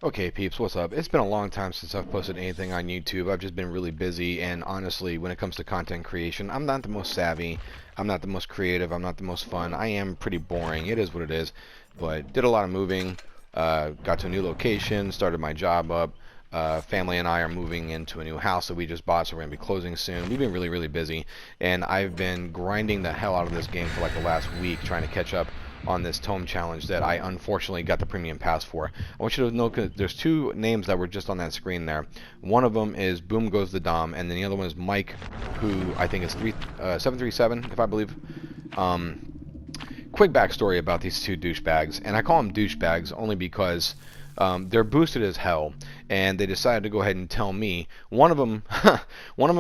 Okay, peeps, what's up? It's been a long time since I've posted anything on YouTube. I've just been really busy, and honestly, when it comes to content creation, I'm not the most savvy, I'm not the most creative, I'm not the most fun. I am pretty boring. It is what it is. But did a lot of moving, got to a new location, started my job up. Family and I are moving into a new house that we just bought, so we're going to be closing soon. We've been really, really busy, and I've been grinding the hell out of this game for like the last week, trying to catch up on this tome challenge that I unfortunately got the premium pass for. I want you to know there's two names that were just on that screen there. One of them is Boom Goes the Dom, and then the other one is Mike, who I think is 737, if I believe. Quick backstory about these two douchebags, and I call them douchebags only because they're boosted as hell, and they decided to go ahead and tell me. One of them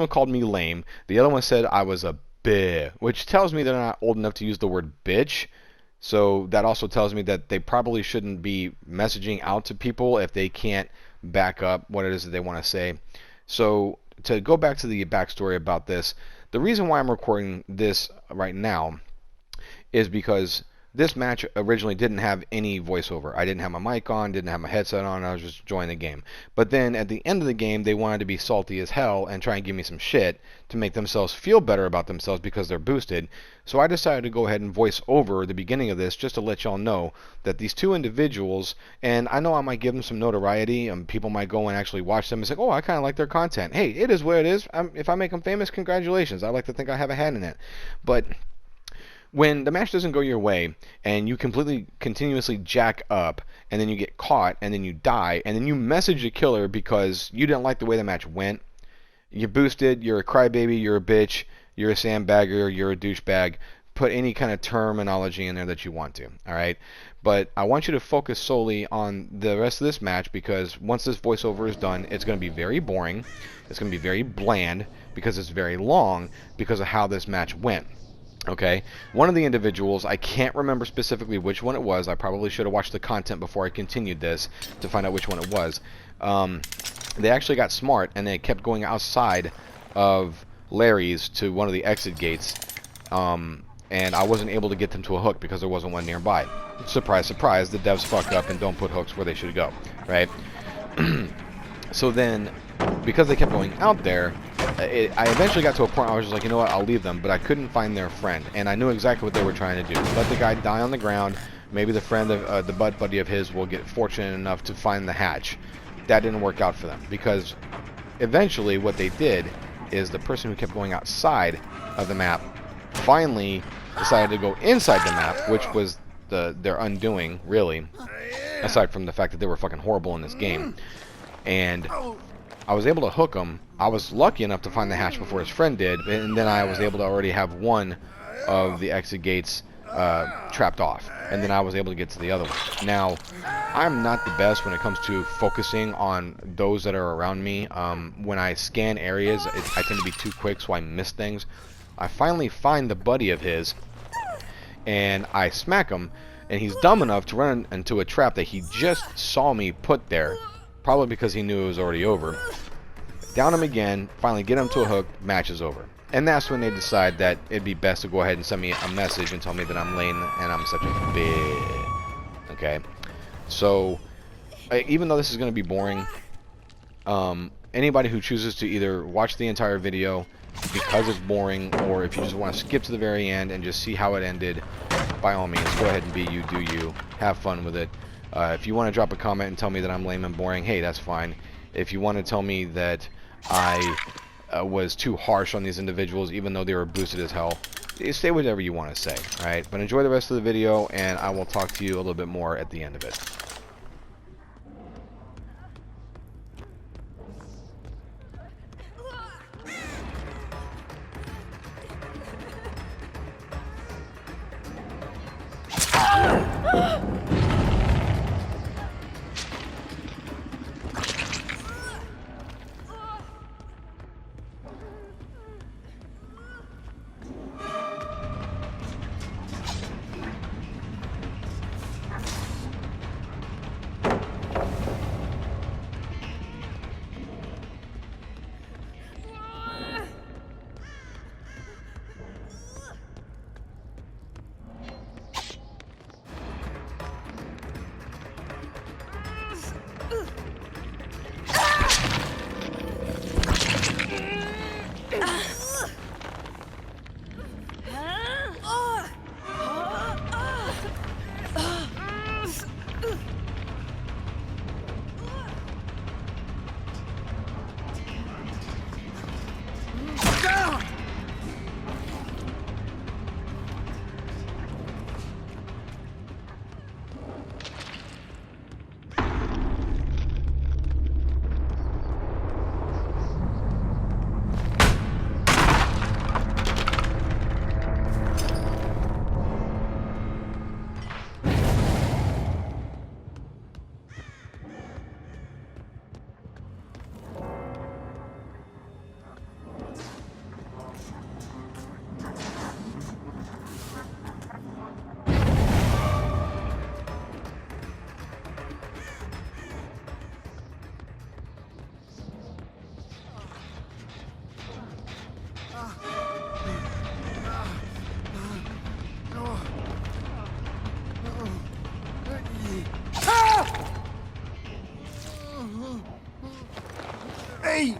called me lame. The other one said I was a bitch, which tells me they're not old enough to use the word bitch. So that also tells me that they probably shouldn't be messaging out to people if they can't back up what it is that they want to say. So to go back to the backstory about this, the reason why I'm recording this right now is because this match originally didn't have any voiceover. I didn't have my mic on, didn't have my headset on, I was just enjoying the game. But then at the end of the game, they wanted to be salty as hell and try and give me some shit to make themselves feel better about themselves because they're boosted. So I decided to go ahead and voice over the beginning of this just to let y'all know that these two individuals, and I know I might give them some notoriety, and people might go and actually watch them and say, oh, I kind of like their content. Hey, it is what it is. If I make them famous, congratulations. I like to think I have a hand in it. But when the match doesn't go your way and you continuously jack up and then you get caught and then you die and then you message the killer because you didn't like the way the match went, you're boosted, you're a crybaby, you're a bitch, you're a sandbagger, you're a douchebag. Put any kind of terminology in there that you want to, alright? But I want you to focus solely on the rest of this match because once this voiceover is done, it's going to be very boring, it's going to be very bland because it's very long because of how this match went. Okay, one of the individuals, I can't remember specifically which one it was. I probably should have watched the content before I continued this to find out which one it was. They actually got smart and they kept going outside of Larry's to one of the exit gates, and I wasn't able to get them to a hook because there wasn't one nearby. Surprise, surprise, the devs fuck up and don't put hooks where they should go, right? So then, because they kept going out there, I eventually got to a point where I was just like, you know what, I'll leave them, but I couldn't find their friend, and I knew exactly what they were trying to do. Let the guy die on the ground, maybe the friend of the buddy of his will get fortunate enough to find the hatch. That didn't work out for them, because eventually what they did is the person who kept going outside of the map finally decided to go inside the map, which was their undoing, really, aside from the fact that they were fucking horrible in this game. And I was able to hook him. I was lucky enough to find the hatch before his friend did, and then I was able to already have one of the exit gates trapped off, and then I was able to get to the other one. Now, I'm not the best when it comes to focusing on those that are around me. When I scan areas, I tend to be too quick, so I miss things. I finally find the buddy of his, and I smack him, and he's dumb enough to run into a trap that he just saw me put there. Probably because he knew it was already over. Down him again, finally get him to a hook, match is over. And that's when they decide that it'd be best to go ahead and send me a message and tell me that I'm lame and I'm such a bitch. Okay? So, even though this is going to be boring, anybody who chooses to either watch the entire video because it's boring, or if you just want to skip to the very end and just see how it ended, by all means, go ahead and be you, do you. Have fun with it. If you want to drop a comment and tell me that I'm lame and boring, hey, that's fine. If you want to tell me that I was too harsh on these individuals, even though they were boosted as hell, say whatever you want to say, alright? But enjoy the rest of the video, and I will talk to you a little bit more at the end of it. Hey!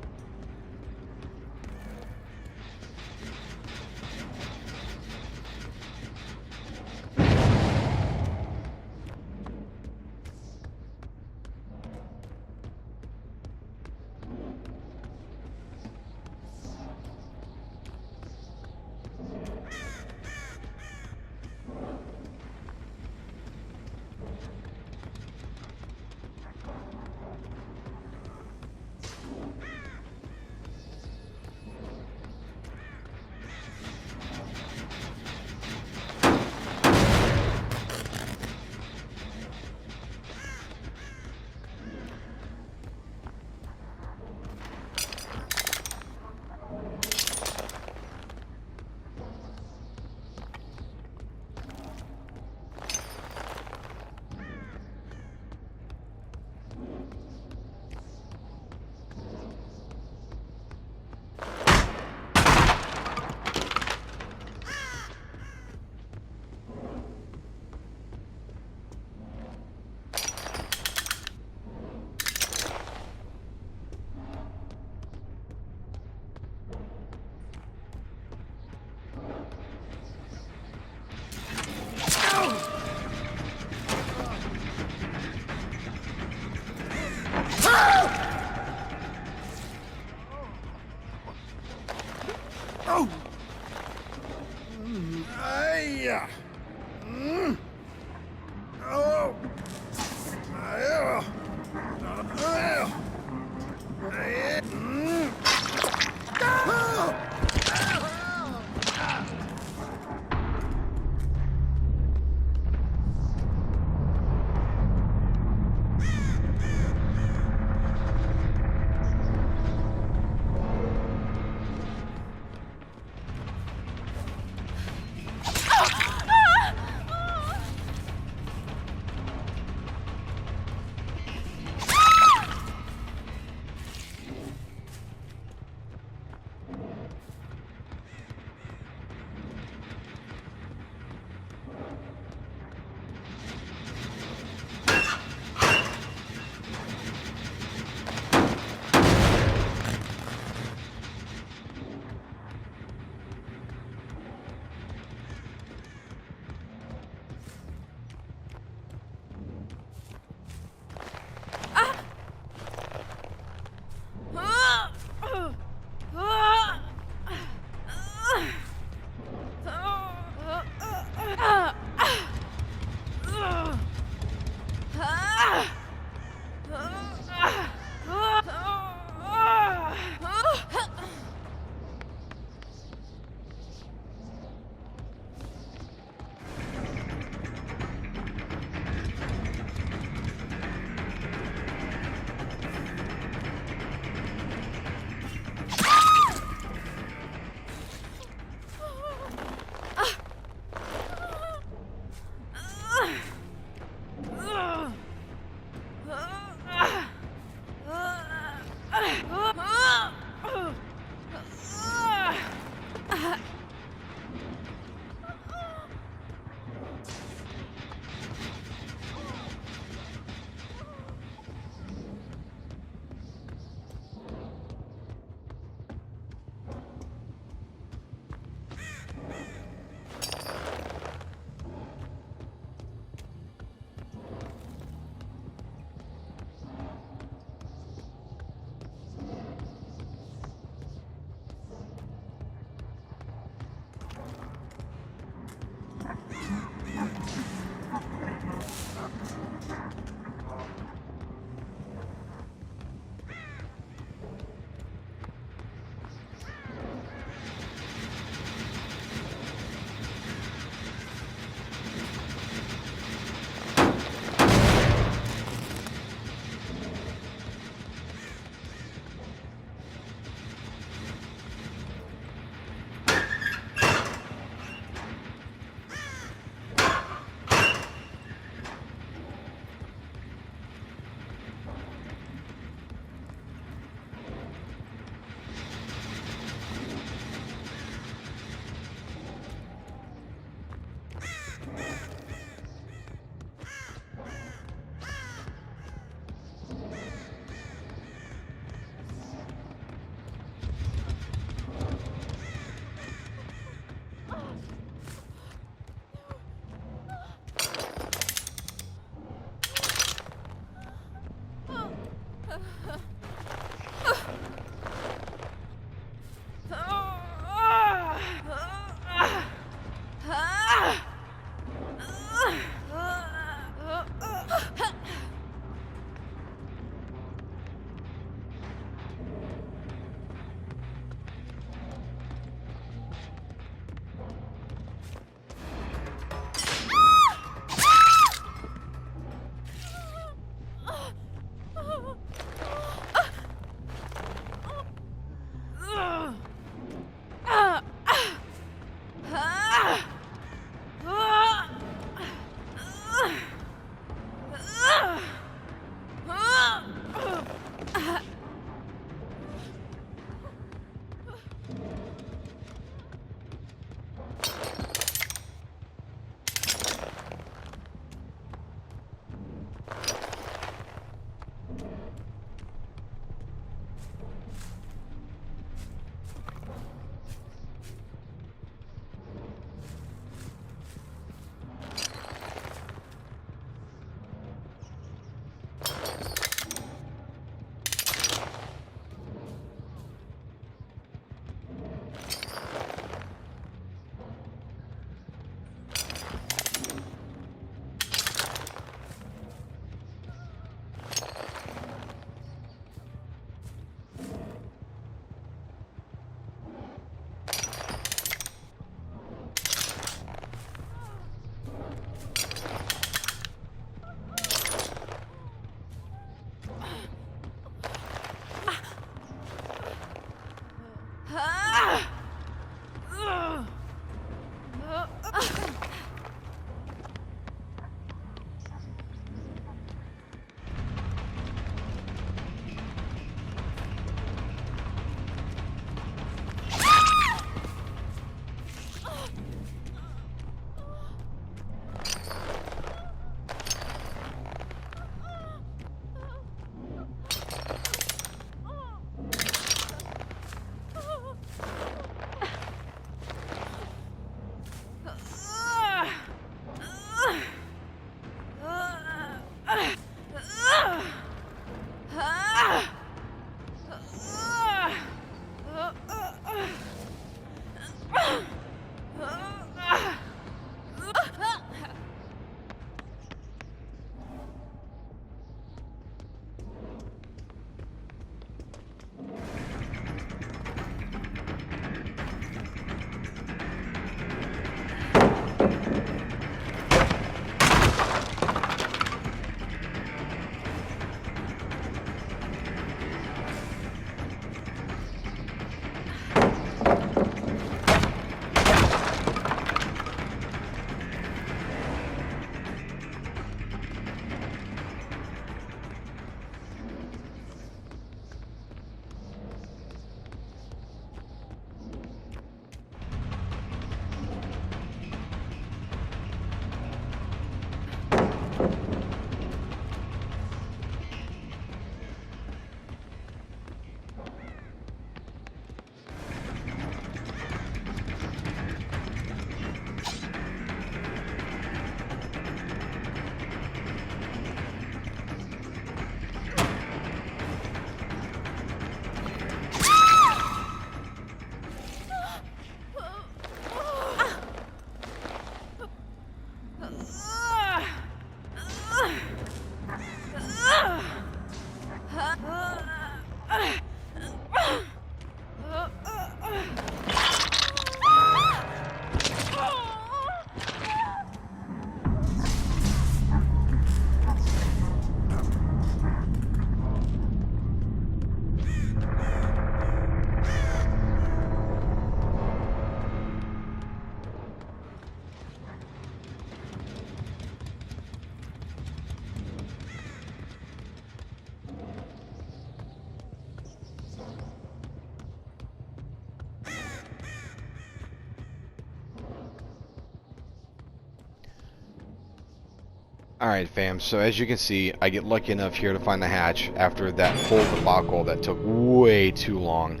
Alright fam, so as you can see, I get lucky enough here to find the hatch after that whole debacle that took way too long.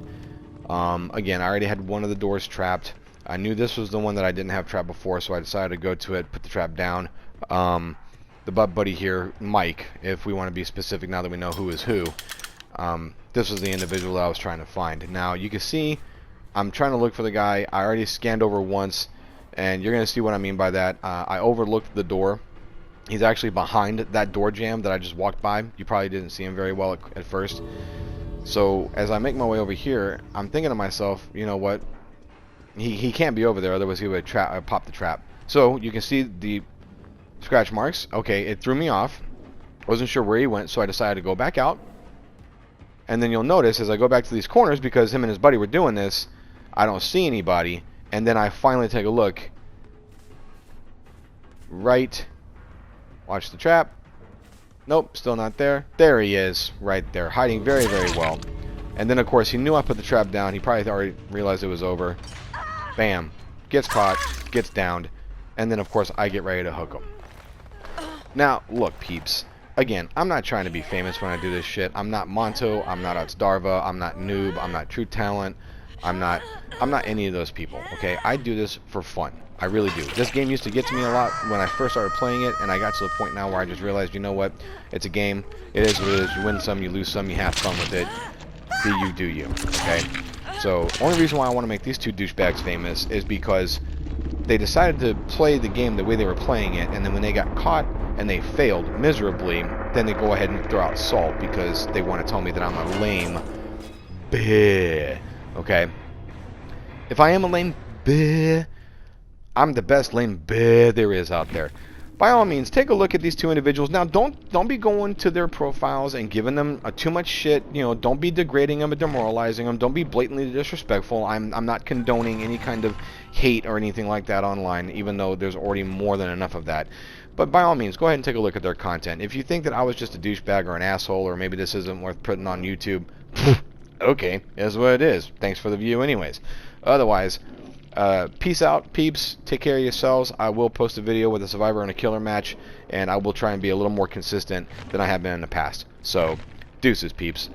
Again, I already had one of the doors trapped. I knew this was the one that I didn't have trapped before, so I decided to go to it, put the trap down. The butt buddy here, Mike, if we want to be specific now that we know who is who, this was the individual that I was trying to find. Now, you can see, I'm trying to look for the guy. I already scanned over once, and you're going to see what I mean by that. I overlooked the door. He's actually behind that door jamb that I just walked by. You probably didn't see him very well at first. So as I make my way over here, I'm thinking to myself, you know what? He can't be over there, otherwise he would pop the trap. So you can see the scratch marks. Okay, it threw me off. Wasn't sure where he went, so I decided to go back out. And then you'll notice as I go back to these corners, because him and his buddy were doing this, I don't see anybody. And then I finally take a look. Right. Watch the trap. Nope, still not there. There he is, right there, hiding very, very well. And then, of course, he knew I put the trap down. He probably already realized it was over. Bam. Gets caught, gets downed. And then, of course, I get ready to hook him. Now, look, peeps. Again, I'm not trying to be famous when I do this shit. I'm not Monto. I'm not Outsdarva. I'm not Noob. I'm not True Talent. I'm not any of those people, okay? I do this for fun. I really do. This game used to get to me a lot when I first started playing it, and I got to the point now where I just realized, you know what? It's a game. It is what it is. You win some, you lose some, you have fun with it. Be you, do you, okay? So, only reason why I want to make these two douchebags famous is because they decided to play the game the way they were playing it, and then when they got caught and they failed miserably, then they go ahead and throw out salt because they want to tell me that I'm a lame Bihh. Okay? If I am a lame Bihh, I'm the best lame Bihh there is out there. By all means, take a look at these two individuals. Now, don't be going to their profiles and giving them too much shit. You know, don't be degrading them and demoralizing them. Don't be blatantly disrespectful. I'm not condoning any kind of hate or anything like that online, even though there's already more than enough of that. But by all means, go ahead and take a look at their content. If you think that I was just a douchebag or an asshole, or maybe this isn't worth putting on YouTube, okay, is what it is. Thanks for the view anyways. Otherwise, peace out, peeps. Take care of yourselves. I will post a video with a survivor and a killer match, and I will try and be a little more consistent than I have been in the past. So, deuces, peeps.